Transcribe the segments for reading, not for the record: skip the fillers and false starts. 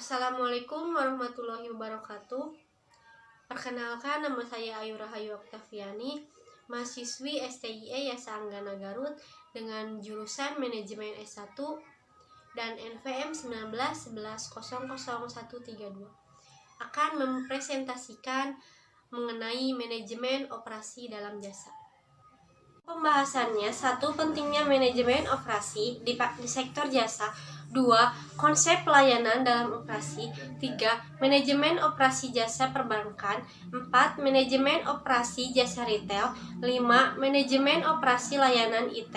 Assalamualaikum warahmatullahi wabarakatuh. Perkenalkan, nama saya Ayu Rahayu Oktaviani, mahasiswi STIE Yasa Anggana Garut dengan jurusan Manajemen S1 dan NVM 1911000132. Akan mempresentasikan mengenai manajemen operasi dalam jasa. Pembahasannya: 1. Pentingnya manajemen operasi di sektor jasa. 2. Konsep pelayanan dalam operasi. 3. Manajemen operasi jasa perbankan. 4. Manajemen operasi jasa retail. 5. Manajemen operasi layanan IT.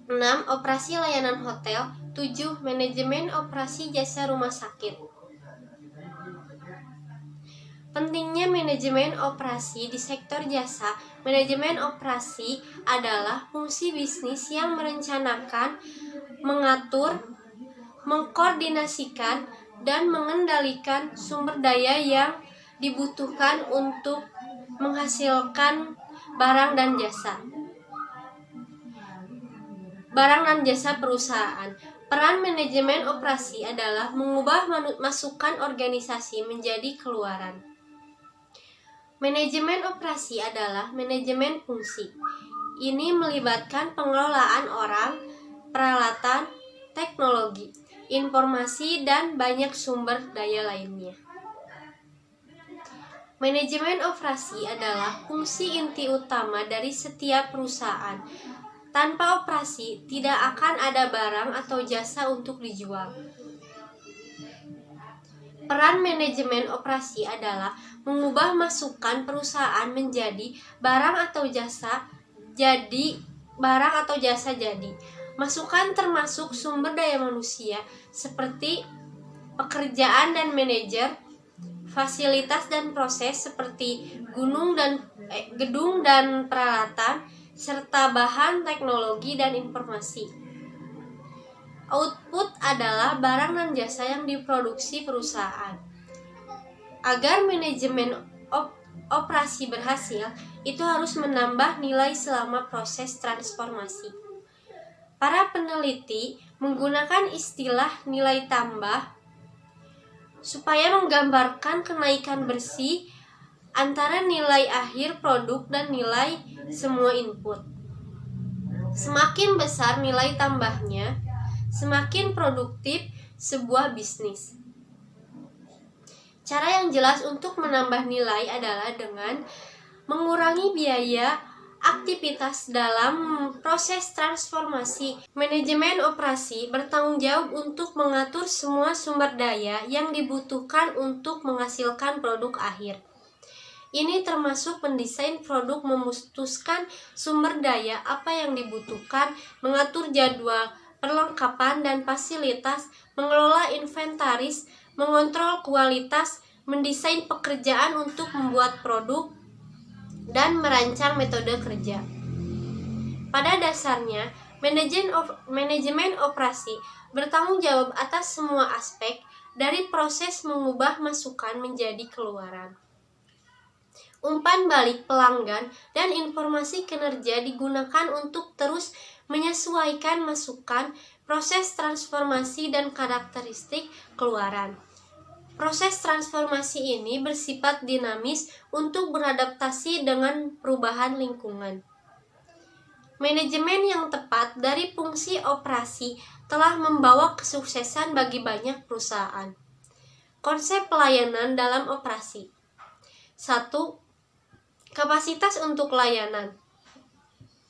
6. Operasi layanan hotel. 7. Manajemen operasi jasa rumah sakit. Pentingnya manajemen operasi di sektor jasa. Manajemen operasi adalah fungsi bisnis yang merencanakan, mengatur, mengkoordinasikan, dan mengendalikan sumber daya yang dibutuhkan untuk menghasilkan barang dan jasa perusahaan. Peran manajemen operasi adalah mengubah masukan organisasi menjadi keluaran. Manajemen operasi adalah manajemen fungsi. Ini melibatkan pengelolaan orang, peralatan, teknologi, informasi, dan banyak sumber daya lainnya. Manajemen operasi adalah fungsi inti utama dari setiap perusahaan. Tanpa operasi, tidak akan ada barang atau jasa untuk dijual. Peran manajemen operasi adalah mengubah masukan perusahaan menjadi barang atau jasa jadi. Masukan termasuk sumber daya manusia seperti pekerjaan dan manajer, fasilitas dan proses seperti gedung dan peralatan, serta bahan, teknologi, dan informasi. Output adalah barang dan jasa yang diproduksi perusahaan. Agar manajemen operasi berhasil, itu harus menambah nilai selama proses transformasi. Para peneliti menggunakan istilah nilai tambah supaya menggambarkan kenaikan bersih antara nilai akhir produk dan nilai semua input. Semakin besar nilai tambahnya, semakin produktif sebuah bisnis. Cara yang jelas untuk menambah nilai adalah dengan mengurangi biaya aktivitas dalam proses transformasi. Manajemen operasi bertanggung jawab untuk mengatur semua sumber daya yang dibutuhkan untuk menghasilkan produk akhir. Ini termasuk mendesain produk, memutuskan sumber daya apa yang dibutuhkan, mengatur jadwal perlengkapan dan fasilitas, mengelola inventaris, mengontrol kualitas, mendesain pekerjaan untuk membuat produk, dan merancang metode kerja. Pada dasarnya, manajemen operasi bertanggung jawab atas semua aspek dari proses mengubah masukan menjadi keluaran. Umpan balik pelanggan dan informasi kinerja digunakan untuk terus menyesuaikan masukan, proses transformasi, dan karakteristik keluaran. Proses transformasi ini bersifat dinamis untuk beradaptasi dengan perubahan lingkungan. Manajemen yang tepat dari fungsi operasi telah membawa kesuksesan bagi banyak perusahaan. Konsep pelayanan dalam operasi. 1. Kapasitas untuk layanan.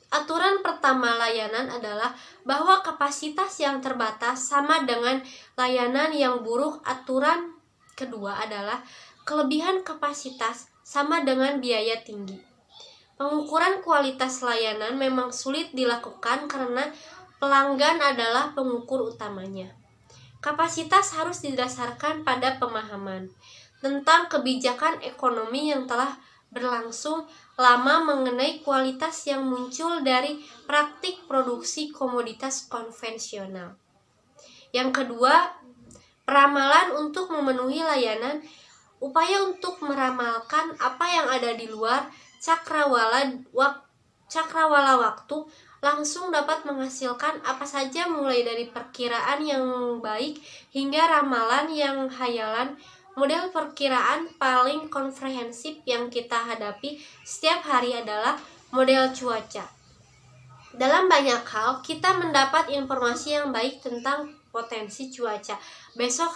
Aturan pertama layanan adalah bahwa kapasitas yang terbatas sama dengan layanan yang buruk. Aturan kedua adalah kelebihan kapasitas sama dengan biaya tinggi. Pengukuran kualitas layanan memang sulit dilakukan karena pelanggan adalah pengukur utamanya. Kapasitas harus didasarkan pada pemahaman tentang kebijakan ekonomi yang telah berlangsung lama mengenai kualitas yang muncul dari praktik produksi komoditas konvensional. Yang kedua, peramalan untuk memenuhi layanan. Upaya untuk meramalkan apa yang ada di luar cakrawala waktu langsung dapat menghasilkan apa saja mulai dari perkiraan yang baik hingga ramalan yang hayalan. Model perkiraan paling komprehensif yang kita hadapi setiap hari adalah model cuaca. Dalam banyak hal, kita mendapat informasi yang baik tentang potensi cuaca. Cuaca besok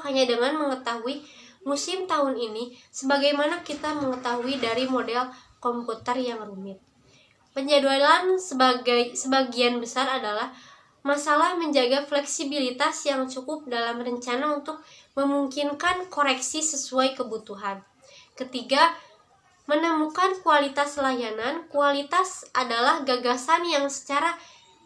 hanya dengan mengetahui musim tahun ini, sebagaimana kita mengetahui dari model komputer yang rumit. Penjadwalan sebagian besar adalah masalah menjaga fleksibilitas yang cukup dalam rencana untuk memungkinkan koreksi sesuai kebutuhan. Ketiga, menemukan kualitas layanan. Kualitas adalah gagasan yang secara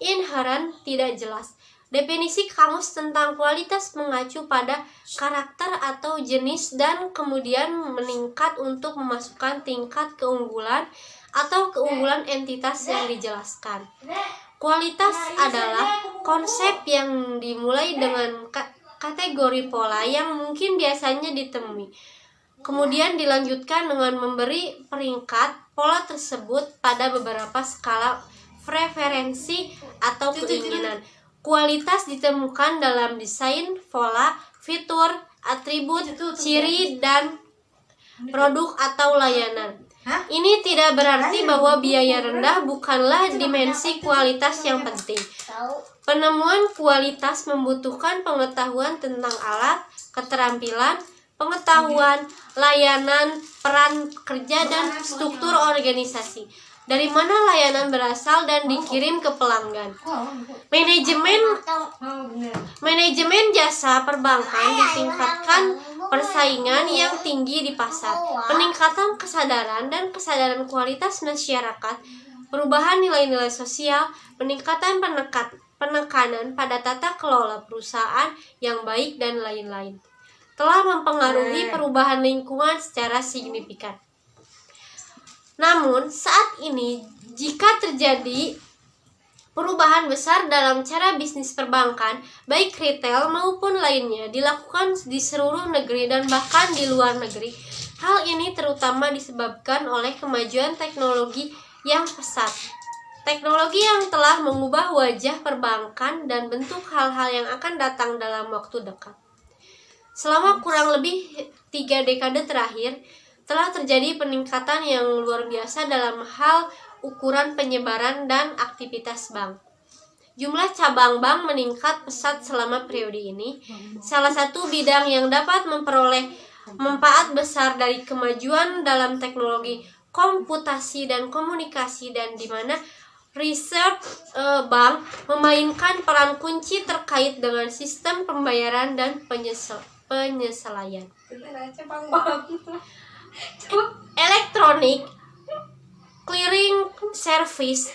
inheren tidak jelas. Definisi kamus tentang kualitas mengacu pada karakter atau jenis dan kemudian meningkat untuk memasukkan tingkat keunggulan atau keunggulan entitas yang dijelaskan. Kualitas adalah konsep yang dimulai dengan kategori pola yang mungkin biasanya ditemui. Kemudian dilanjutkan dengan memberi peringkat pola tersebut pada beberapa skala preferensi atau keinginan. Kualitas ditemukan dalam desain, pola, fitur, atribut, ciri, dan produk atau layanan. Ini tidak berarti bahwa biaya rendah bukanlah dimensi kualitas yang penting. Penemuan kualitas membutuhkan pengetahuan tentang alat, keterampilan, pengetahuan, layanan, peran kerja, dan struktur organisasi. Dari mana layanan berasal dan dikirim ke pelanggan. Manajemen jasa perbankan ditingkatkan persaingan yang tinggi di pasar, peningkatan kesadaran dan kesadaran kualitas masyarakat, perubahan nilai-nilai sosial, peningkatan penekanan pada tata kelola perusahaan yang baik, dan lain-lain telah mempengaruhi perubahan lingkungan secara signifikan. Namun, saat ini jika terjadi perubahan besar dalam cara bisnis perbankan, baik retail maupun lainnya, dilakukan di seluruh negeri dan bahkan di luar negeri. Hal ini terutama disebabkan oleh kemajuan teknologi yang pesat. Teknologi yang telah mengubah wajah perbankan dan bentuk hal-hal yang akan datang dalam waktu dekat. Selama kurang lebih 3 dekade terakhir, telah terjadi peningkatan yang luar biasa dalam hal ukuran penyebaran dan aktivitas bank. Jumlah cabang bank meningkat pesat selama periode ini. Salah satu bidang yang dapat memperoleh manfaat besar dari kemajuan dalam teknologi komputasi dan komunikasi, dan di mana research bank memainkan peran kunci terkait dengan sistem pembayaran dan penyesuaian. Elektronik clearing service,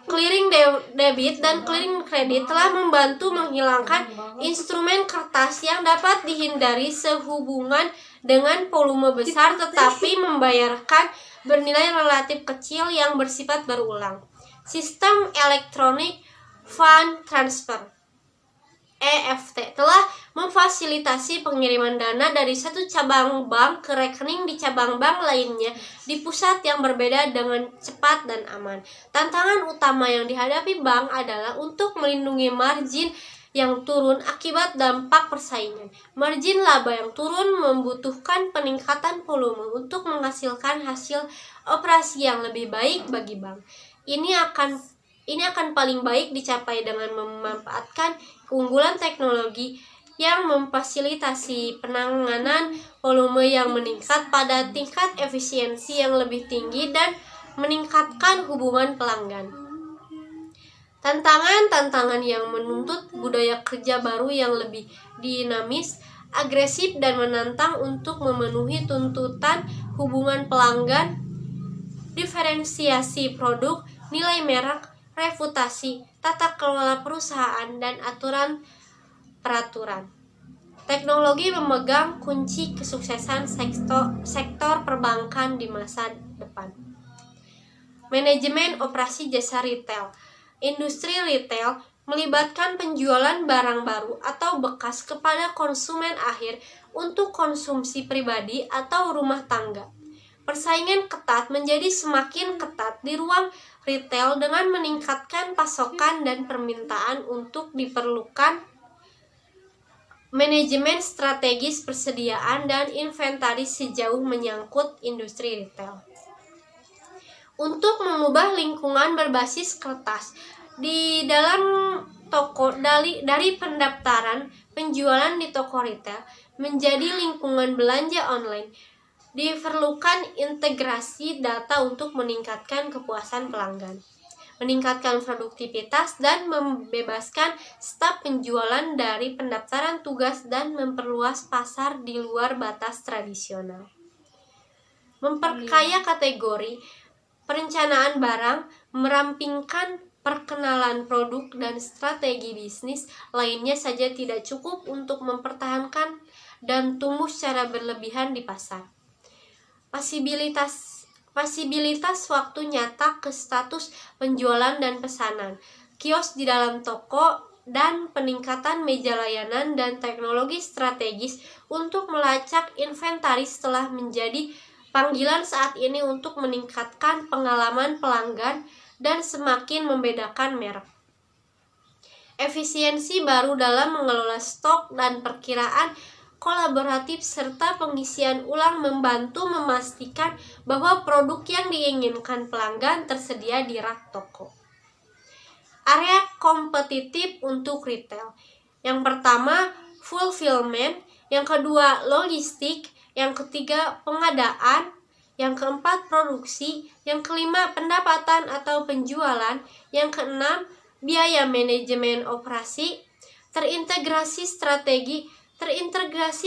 clearing debit dan clearing kredit telah membantu menghilangkan instrumen kertas yang dapat dihindari sehubungan dengan volume besar tetapi membayarkan bernilai relatif kecil yang bersifat berulang. Sistem elektronik fund transfer EFT telah memfasilitasi pengiriman dana dari satu cabang bank ke rekening di cabang bank lainnya di pusat yang berbeda dengan cepat dan aman. Tantangan utama yang dihadapi bank adalah untuk melindungi margin yang turun akibat dampak persaingan. Margin laba yang turun membutuhkan peningkatan volume untuk menghasilkan hasil operasi yang lebih baik bagi bank. Ini akan paling baik dicapai dengan memanfaatkan keunggulan teknologi yang memfasilitasi penanganan volume yang meningkat pada tingkat efisiensi yang lebih tinggi dan meningkatkan hubungan pelanggan. Tantangan yang menuntut budaya kerja baru yang lebih dinamis, agresif, dan menantang untuk memenuhi tuntutan hubungan pelanggan, diferensiasi produk, nilai merek, reputasi, tata kelola perusahaan, dan peraturan. Teknologi memegang kunci kesuksesan sektor perbankan di masa depan. Manajemen operasi jasa retail. Industri retail melibatkan penjualan barang baru atau bekas kepada konsumen akhir untuk konsumsi pribadi atau rumah tangga. Persaingan ketat menjadi semakin ketat di ruang retail dengan meningkatkan pasokan dan permintaan untuk diperlukan manajemen strategis persediaan dan inventaris sejauh menyangkut industri retail. Untuk mengubah lingkungan berbasis kertas di dalam toko dari pendaftaran penjualan di toko retail menjadi lingkungan belanja online, diperlukan integrasi data untuk meningkatkan kepuasan pelanggan, meningkatkan produktivitas, dan membebaskan staf penjualan dari pendaftaran tugas dan memperluas pasar di luar batas tradisional. Memperkaya kategori perencanaan barang, merampingkan perkenalan produk dan strategi bisnis lainnya saja tidak cukup untuk mempertahankan dan tumbuh secara berlebihan di pasar. Pasibilitas waktu nyata ke status penjualan dan pesanan, kios di dalam toko, dan peningkatan meja layanan dan teknologi strategis untuk melacak inventaris telah menjadi panggilan saat ini untuk meningkatkan pengalaman pelanggan dan semakin membedakan merek. Efisiensi baru dalam mengelola stok dan perkiraan kolaboratif serta pengisian ulang membantu memastikan bahwa produk yang diinginkan pelanggan tersedia di rak toko. Area kompetitif untuk retail. Yang pertama, fulfillment, yang kedua, logistik, yang ketiga, pengadaan, yang keempat, produksi, yang kelima, pendapatan atau penjualan, yang keenam, biaya manajemen operasi, terintegrasi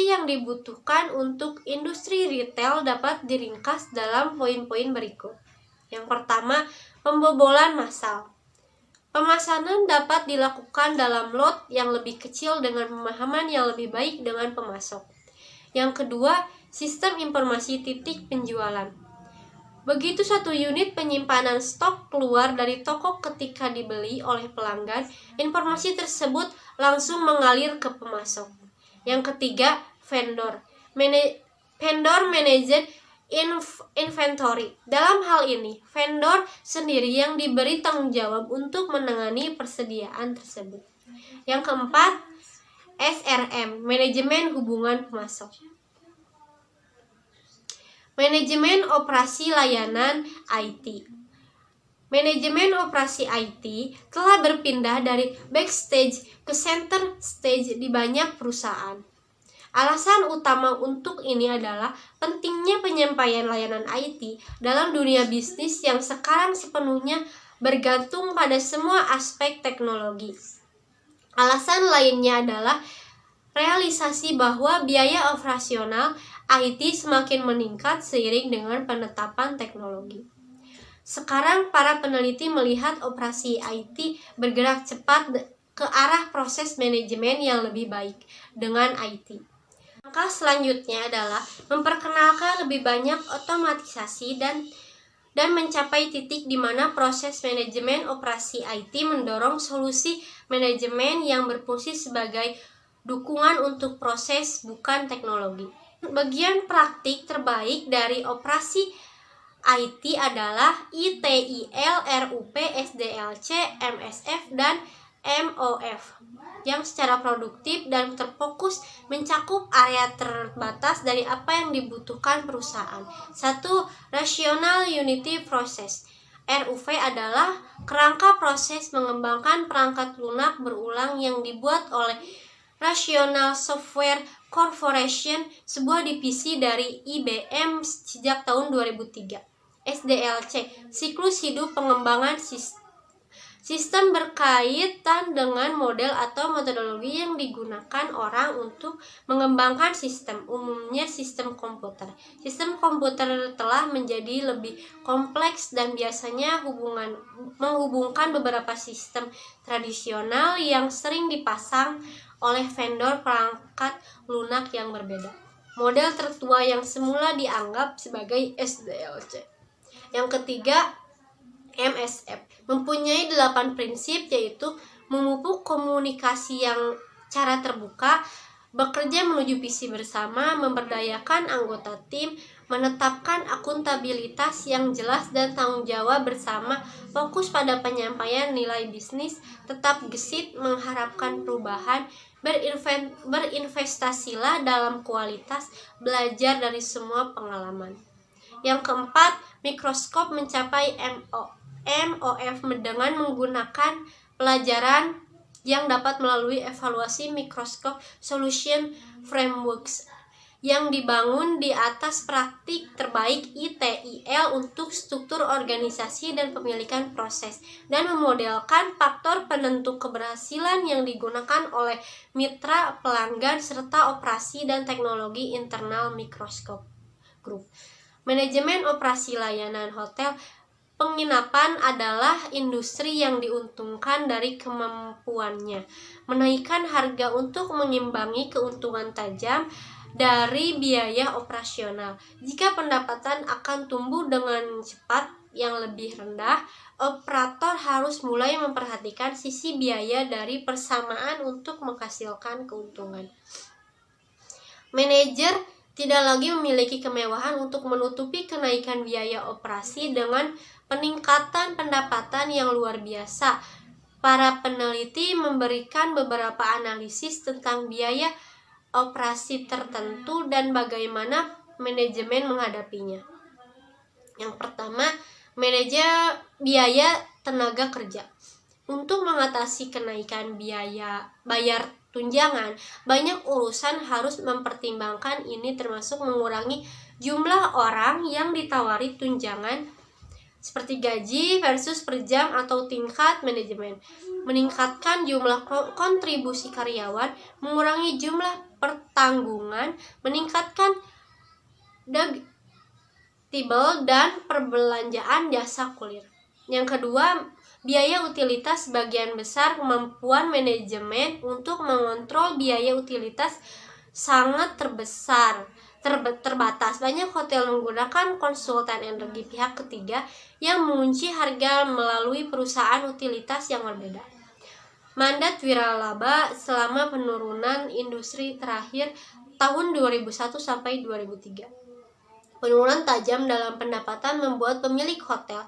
yang dibutuhkan untuk industri retail dapat diringkas dalam poin-poin berikut. Yang pertama, pembobolan massal. Pemesanan dapat dilakukan dalam lot yang lebih kecil dengan pemahaman yang lebih baik dengan pemasok. Yang kedua, sistem informasi titik penjualan. Begitu satu unit penyimpanan stok keluar dari toko ketika dibeli oleh pelanggan, informasi tersebut langsung mengalir ke pemasok. Yang ketiga, vendor managed inventory. Dalam hal ini, vendor sendiri yang diberi tanggung jawab untuk menangani persediaan tersebut. Yang keempat, SRM, manajemen hubungan pemasok. Manajemen operasi layanan IT. Manajemen operasi IT telah berpindah dari backstage ke center stage di banyak perusahaan. Alasan utama untuk ini adalah pentingnya penyampaian layanan IT dalam dunia bisnis yang sekarang sepenuhnya bergantung pada semua aspek teknologi. Alasan lainnya adalah realisasi bahwa biaya operasional IT semakin meningkat seiring dengan penetapan teknologi. Sekarang para peneliti melihat operasi IT bergerak cepat ke arah proses manajemen yang lebih baik dengan IT. Langkah selanjutnya adalah memperkenalkan lebih banyak otomatisasi dan mencapai titik di mana proses manajemen operasi IT mendorong solusi manajemen yang berfungsi sebagai dukungan untuk proses, bukan teknologi. Bagian praktik terbaik dari operasi IT adalah ITIL, RUP, SDLC, MSF, dan MOF yang secara produktif dan terfokus mencakup area terbatas dari apa yang dibutuhkan perusahaan. 1. Rational Unity Process. RUP adalah kerangka proses mengembangkan perangkat lunak berulang yang dibuat oleh Rational Software Corporation, sebuah divisi dari IBM sejak tahun 2003. SDLC, siklus hidup pengembangan sistem berkaitan dengan model atau metodologi yang digunakan orang untuk mengembangkan sistem, umumnya sistem komputer. Sistem komputer telah menjadi lebih kompleks dan biasanya menghubungkan beberapa sistem tradisional yang sering dipasang oleh vendor perangkat lunak yang berbeda. Model tertua yang semula dianggap sebagai SDLC. Yang ketiga, MSF mempunyai 8 prinsip, yaitu memupuk komunikasi yang cara terbuka, bekerja menuju visi bersama, memberdayakan anggota tim, menetapkan akuntabilitas yang jelas dan tanggung jawab bersama, fokus pada penyampaian nilai bisnis, tetap gesit mengharapkan perubahan, berinvestasilah dalam kualitas, belajar dari semua pengalaman. Yang keempat, mikroskop mencapai MOF dengan menggunakan pelajaran yang dapat melalui evaluasi mikroskop solution frameworks yang dibangun di atas praktik terbaik ITIL untuk struktur organisasi dan pemilikan proses, dan memodelkan faktor penentu keberhasilan yang digunakan oleh mitra, pelanggan, serta operasi dan teknologi internal mikroskop group. Manajemen operasi layanan hotel penginapan adalah industri yang diuntungkan dari kemampuannya menaikkan harga untuk mengimbangi keuntungan tajam dari biaya operasional. Jika pendapatan akan tumbuh dengan cepat yang lebih rendah, operator harus mulai memperhatikan sisi biaya dari persamaan untuk menghasilkan keuntungan. Manajer tidak lagi memiliki kemewahan untuk menutupi kenaikan biaya operasi dengan peningkatan pendapatan yang luar biasa. Para peneliti memberikan beberapa analisis tentang biaya operasi tertentu dan bagaimana manajemen menghadapinya. Yang pertama, biaya tenaga kerja. Untuk mengatasi kenaikan biaya bayar tunjangan, banyak urusan harus mempertimbangkan ini, termasuk mengurangi jumlah orang yang ditawari tunjangan seperti gaji versus per jam atau tingkat manajemen, meningkatkan jumlah kontribusi karyawan, mengurangi jumlah pertanggungan, meningkatkan deductible dan perbelanjaan jasa kulir. Yang kedua, biaya utilitas. Sebagian besar kemampuan manajemen untuk mengontrol biaya utilitas sangat terbatas. Banyak hotel menggunakan konsultan energi pihak ketiga yang mengunci harga melalui perusahaan utilitas yang berbeda. Mandat wiralaba selama penurunan industri terakhir tahun 2001 sampai 2003. Penurunan tajam dalam pendapatan membuat pemilik hotel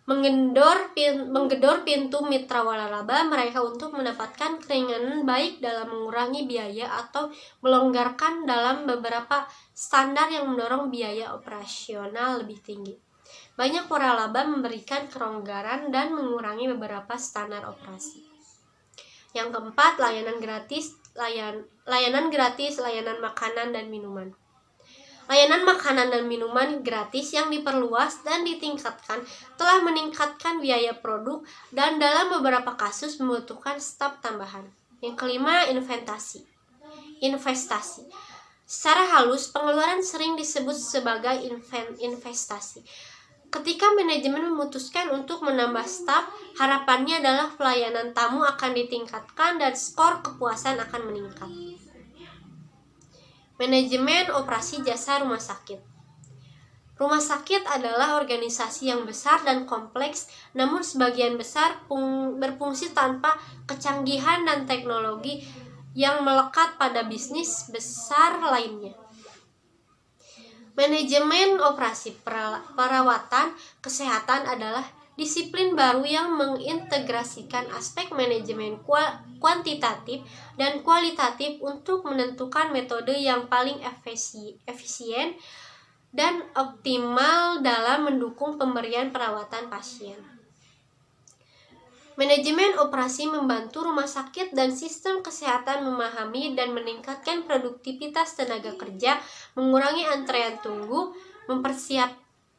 menggedor pintu mitra waralaba mereka untuk mendapatkan keringanan baik dalam mengurangi biaya atau melonggarkan dalam beberapa standar yang mendorong biaya operasional lebih tinggi. Banyak waralaba memberikan kelonggaran dan mengurangi beberapa standar operasi. Yang keempat, layanan gratis, layanan makanan dan minuman. Layanan makanan dan minuman gratis yang diperluas dan ditingkatkan telah meningkatkan biaya produk dan dalam beberapa kasus membutuhkan staf tambahan. Yang kelima, investasi. Secara halus, pengeluaran sering disebut sebagai investasi. Ketika manajemen memutuskan untuk menambah staf, harapannya adalah pelayanan tamu akan ditingkatkan dan skor kepuasan akan meningkat. Manajemen operasi jasa rumah sakit. Rumah sakit adalah organisasi yang besar dan kompleks, namun sebagian besar berfungsi tanpa kecanggihan dan teknologi yang melekat pada bisnis besar lainnya. Manajemen operasi perawatan kesehatan adalah disiplin baru yang mengintegrasikan aspek manajemen kuantitatif dan kualitatif untuk menentukan metode yang paling efisien dan optimal dalam mendukung pemberian perawatan pasien. Manajemen operasi membantu rumah sakit dan sistem kesehatan memahami dan meningkatkan produktivitas tenaga kerja, mengurangi antrean tunggu,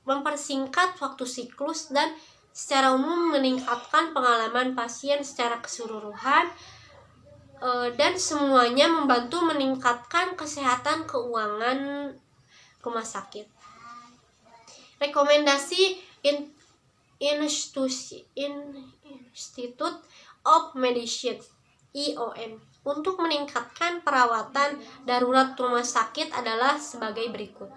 mempersingkat waktu siklus, dan secara umum meningkatkan pengalaman pasien secara keseluruhan, dan semuanya membantu meningkatkan kesehatan keuangan rumah sakit. Rekomendasi Institute of Medicine (IOM) untuk meningkatkan perawatan darurat rumah sakit adalah sebagai berikut.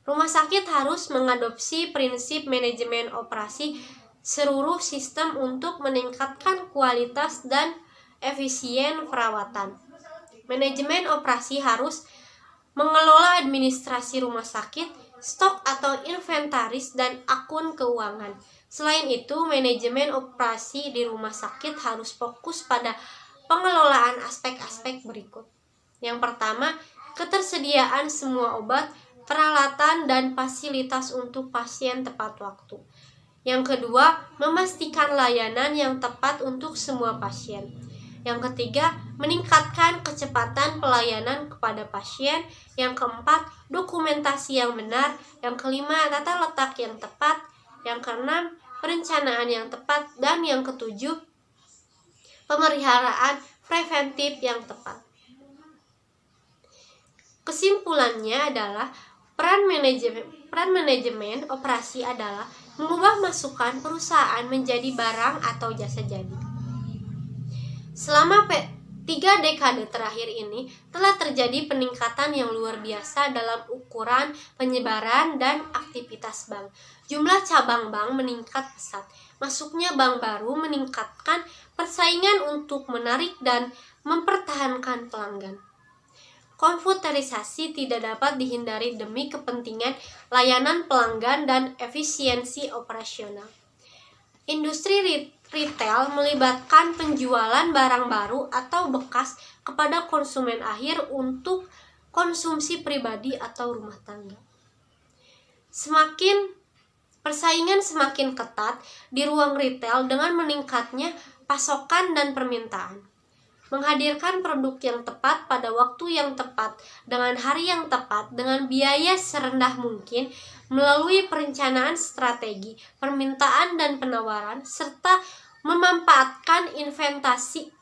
Rumah sakit harus mengadopsi prinsip manajemen operasi seluruh sistem untuk meningkatkan kualitas dan efisien perawatan. Manajemen operasi harus mengelola administrasi rumah sakit, stok atau inventaris, dan akun keuangan. Selain itu, manajemen operasi di rumah sakit harus fokus pada pengelolaan aspek-aspek berikut. Yang pertama, ketersediaan semua obat, peralatan, dan fasilitas untuk pasien tepat waktu. Yang kedua, memastikan layanan yang tepat untuk semua pasien. Yang ketiga, meningkatkan kecepatan pelayanan kepada pasien. Yang keempat, dokumentasi yang benar. Yang kelima, tata letak yang tepat. Yang keenam, perencanaan yang tepat. Dan yang ketujuh, pemeliharaan preventif yang tepat. Kesimpulannya adalah peran manajemen operasi adalah mengubah masukan perusahaan menjadi barang atau jasa jadi. Selama 3 dekade terakhir ini telah terjadi peningkatan yang luar biasa dalam ukuran, penyebaran, dan aktivitas bank. Jumlah cabang bank meningkat pesat. Masuknya bank baru meningkatkan persaingan untuk menarik dan mempertahankan pelanggan. Komputerisasi tidak dapat dihindari demi kepentingan layanan pelanggan dan efisiensi operasional. Industri retail melibatkan penjualan barang baru atau bekas kepada konsumen akhir untuk konsumsi pribadi atau rumah tangga. Persaingan semakin ketat di ruang retail dengan meningkatnya pasokan dan permintaan. Menghadirkan produk yang tepat pada waktu yang tepat, dengan hari yang tepat, dengan biaya serendah mungkin, melalui perencanaan strategi, permintaan dan penawaran, serta memanfaatkan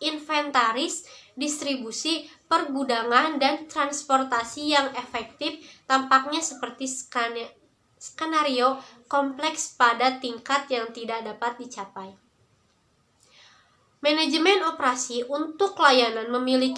inventaris, distribusi, pergudangan, dan transportasi yang efektif tampaknya seperti skenario kompleks pada tingkat yang tidak dapat dicapai. Manajemen operasi untuk layanan memiliki